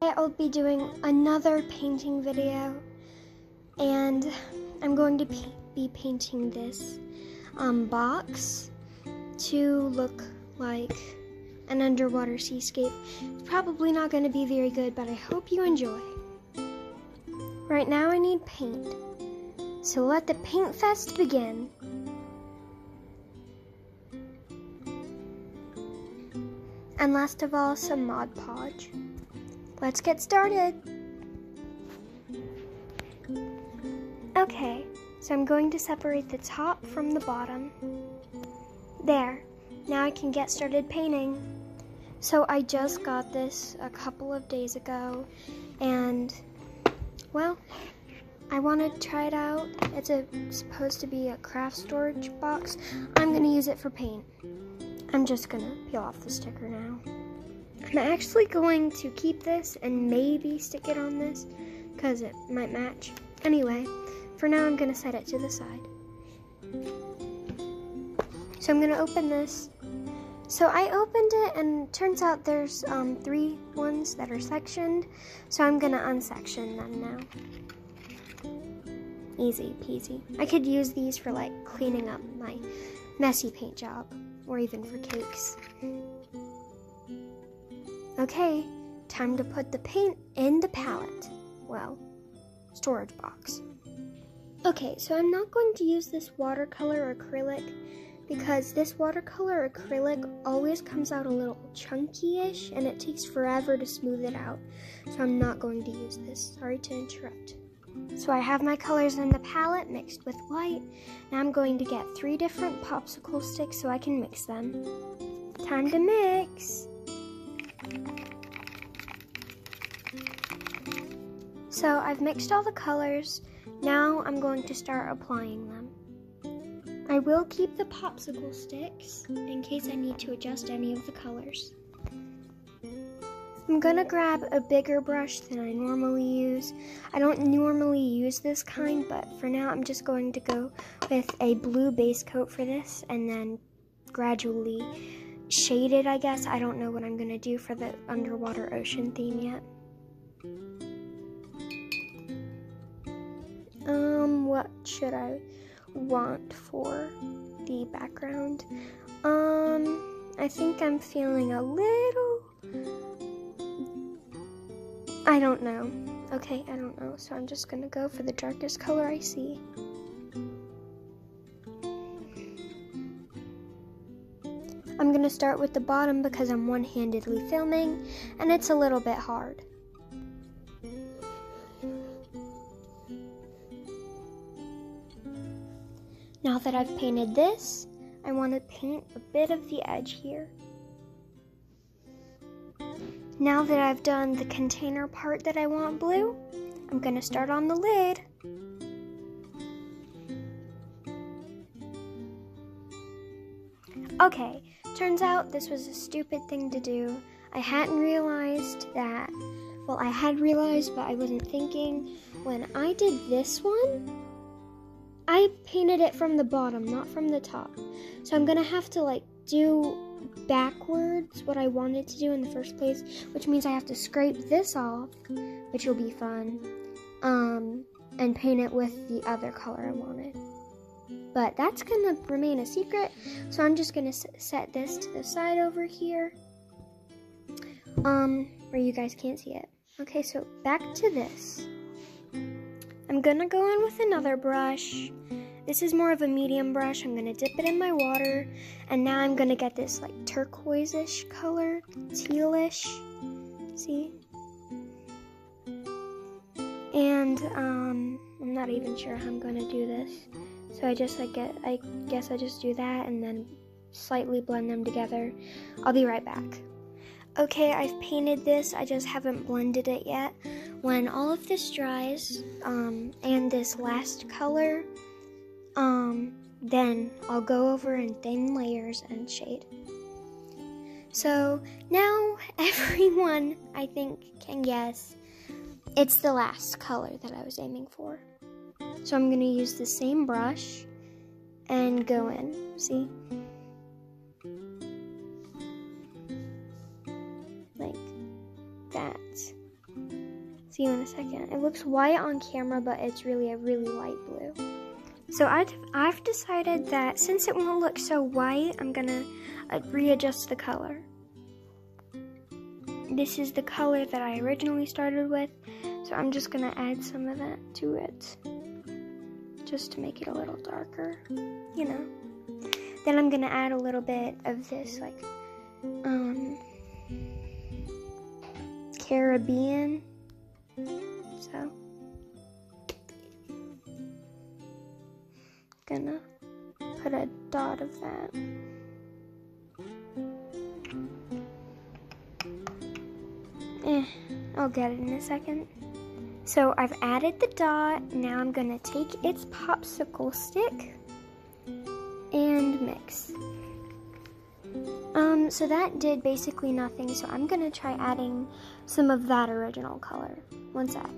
I'll be doing another painting video, and I'm going to be painting this box to look like an underwater seascape. It's probably not going to be very good, but I hope you enjoy. Right now I need paint, so let the paint fest begin. And last of all, some Mod Podge. Let's get started. Okay, so I'm going to separate the top from the bottom. There, now I can get started painting. So I just got this a couple of days ago, and well, I want to try it out. It's supposed to be a craft storage box. I'm gonna use it for paint. I'm just gonna peel off the sticker now. I'm actually going to keep this and maybe stick it on this because it might match. Anyway, for now I'm gonna set it to the side. So I'm gonna open this. So I opened it and turns out there's 3 ones that are sectioned. So I'm gonna unsection them now. Easy peasy. I could use these for like cleaning up my messy paint job or even for cakes. Okay, time to put the paint in the palette. Well, storage box. Okay, so I'm not going to use this watercolor acrylic because this watercolor acrylic always comes out a little chunky-ish and it takes forever to smooth it out. So I'm not going to use this. Sorry to interrupt. So I have my colors in the palette mixed with white. Now I'm going to get 3 different popsicle sticks so I can mix them. Time to mix. So I've mixed all the colors. Now I'm going to start applying them. I will keep the popsicle sticks in case I need to adjust any of the colors. I'm gonna grab a bigger brush than I normally use. I don't normally use this kind, but for now I'm just going to go with a blue base coat for this and then gradually shade it, I guess. I don't know what I'm gonna do for the underwater ocean theme yet. What should I want for the background? I think I'm feeling a little, I don't know. Okay, I don't know. So I'm just gonna go for the darkest color I see. I'm gonna start with the bottom because I'm one-handedly filming and it's a little bit hard. Now that I've painted this, I want to paint a bit of the edge here. Now that I've done the container part that I want blue, I'm going to start on the lid. Okay, turns out this was a stupid thing to do. I hadn't realized that, well, I had realized, but I wasn't thinking. When I did this one, I painted it from the bottom, not from the top. So I'm gonna have to like do backwards what I wanted to do in the first place, which means I have to scrape this off, which will be fun, and paint it with the other color I wanted. But that's gonna remain a secret, so I'm just gonna set this to the side over here, where you guys can't see it. Okay, so back to this. I'm gonna go in with another brush. This is more of a medium brush. I'm gonna dip it in my water, and now I'm gonna get this like turquoise-ish color, tealish. See? And I'm not even sure how I'm gonna do this. So I guess I just do that and then slightly blend them together. I'll be right back. Okay, I've painted this, I just haven't blended it yet. When all of this dries, and this last color, then I'll go over in thin layers and shade. So now everyone, I think, can guess it's the last color that I was aiming for. So I'm gonna use the same brush and go in, see? Like that. See you in a second. It looks white on camera, but it's really a really light blue. So I've decided that since it won't look so white, I'm gonna readjust the color. This is the color that I originally started with, so I'm just gonna add some of that to it, just to make it a little darker, you know. Then I'm gonna add a little bit of this, like, Caribbean, so gonna put a dot of that. I'll get it in a second. So I've added the dot. Now I'm gonna take its popsicle stick and mix. So that did basically nothing, so I'm gonna try adding some of that original color. One sec.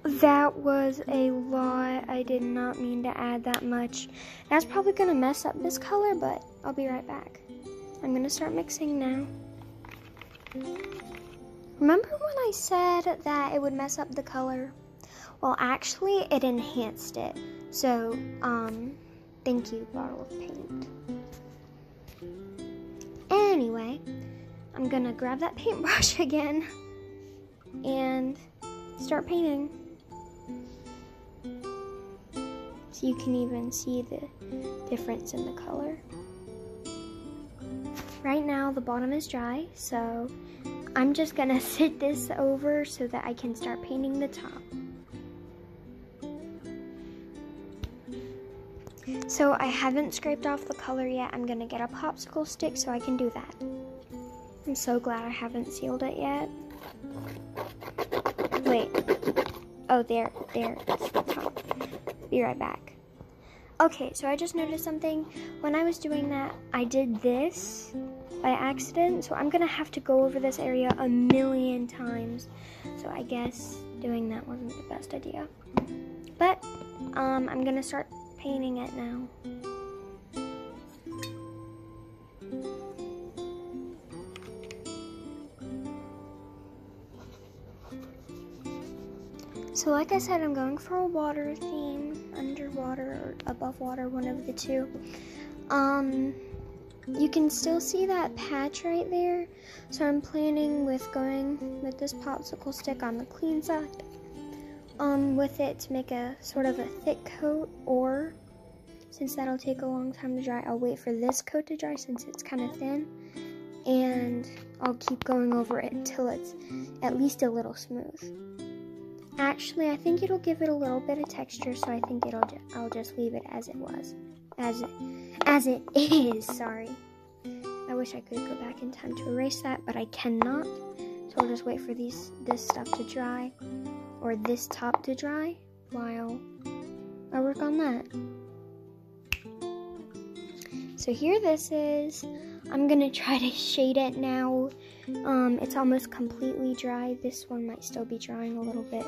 That was a lot. I did not mean to add that much. That's probably gonna mess up this color, but I'll be right back. I'm gonna start mixing now. Remember when I said that it would mess up the color? Well, actually, it enhanced it. So, thank you, bottle of paint. Anyway, I'm gonna grab that paintbrush again and start painting. So you can even see the difference in the color. Right now, the bottom is dry, so I'm just gonna sit this over so that I can start painting the top. So I haven't scraped off the color yet. I'm gonna get a popsicle stick so I can do that. I'm so glad I haven't sealed it yet. Wait. Oh, there, it's the top. Be right back. Okay, so I just noticed something. When I was doing that, I did this by accident, so I'm gonna have to go over this area a million times. So I guess doing that wasn't the best idea. But, I'm gonna start painting it now. So like I said, I'm going for a water theme, underwater or above water, one of the two. You can still see that patch right there. So I'm planning with going with this popsicle stick on the clean side. With it to make a sort of a thick coat, or since that'll take a long time to dry, I'll wait for this coat to dry since it's kind of thin. And I'll keep going over it until it's at least a little smooth. Actually, I think it'll give it a little bit of texture, so I think I'll just leave it as it was. As it is, sorry. I wish I could go back in time to erase that, but I cannot. So I'll just wait for this stuff to dry, or this top to dry, while I work on that. So here this is. I'm gonna try to shade it now. It's almost completely dry. This one might still be drying a little bit.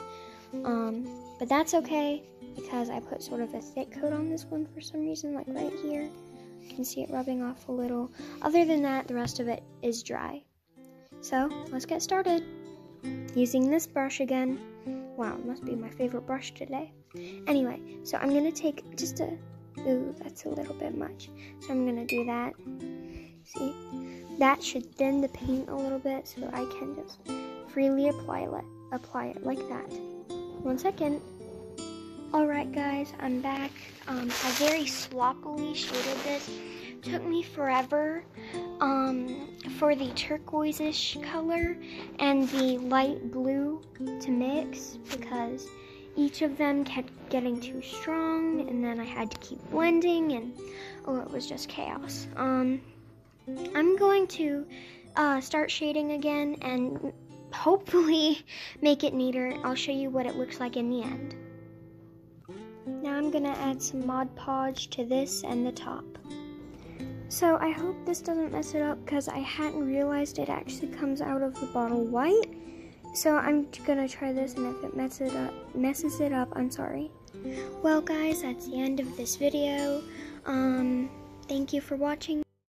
But that's okay because I put sort of a thick coat on this one for some reason, like right here. You can see it rubbing off a little. Other than that, the rest of it is dry. So let's get started. Using this brush again. Wow, it must be my favorite brush today. Anyway, so I'm gonna take just ooh, that's a little bit much. So I'm gonna do that. See, that should thin the paint a little bit so I can just freely apply it like that. 1 second. Alright guys, I'm back. I very sloppily shaded this. Took me forever for the turquoise-ish color and the light blue to mix because each of them kept getting too strong, and then I had to keep blending, and oh, it was just chaos. I'm going to start shading again and hopefully make it neater. I'll show you what it looks like in the end. Now I'm gonna add some Mod Podge to this and the top. So I hope this doesn't mess it up because I hadn't realized it actually comes out of the bottle white. So I'm gonna try this, and if it messes it up, I'm sorry. Well guys, that's the end of this video. Thank you for watching.